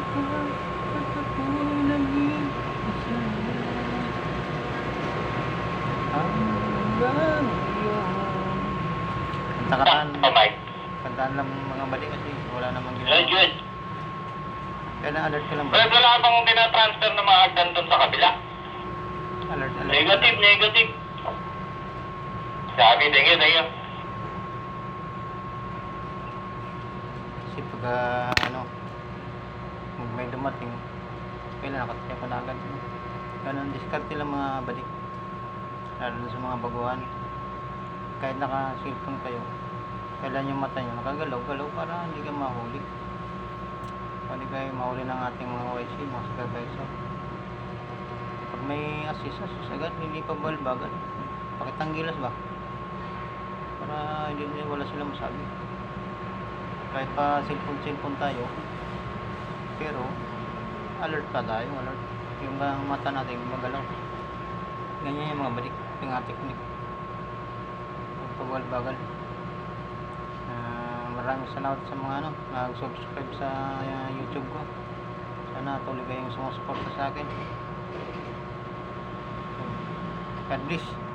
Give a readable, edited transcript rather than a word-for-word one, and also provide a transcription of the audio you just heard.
At ako'y nag-iisa hanggang ngayon. Kantaan lang mga bali kasi wala namang ginawa. Good. Kaya na-alert ka lang ba? Pero wala bang tinatransfer na mga hagdan doon sa kabila? Alert. Negative. Sabi, thank you. Kasi pag may dumating, kailan nakataya ko na agad. Ganun, discard nila mga balik. Lalo na sa mga baguhan. Kahit naka-cellphone kayo, kailan yung mata nyo nakagalaw-galaw para hindi ka mahuli. Pwede kayo mahuli ng ating mga YC, mga supervisor. Pag may assist agad, hindi pa balbagan. Pakitang gilas ba? Para hindi wala silang masabi. Kahit pa cellphone tayo, pero alert pa tayo, alert. Yung mata natin magalaw. Ganyan yung mga balik, yung ating technique. Pagbagal. Maraming salamat sa mga nag-subscribe sa YouTube ko. Sana tuloy kayong sumusuporta sa akin. God bless.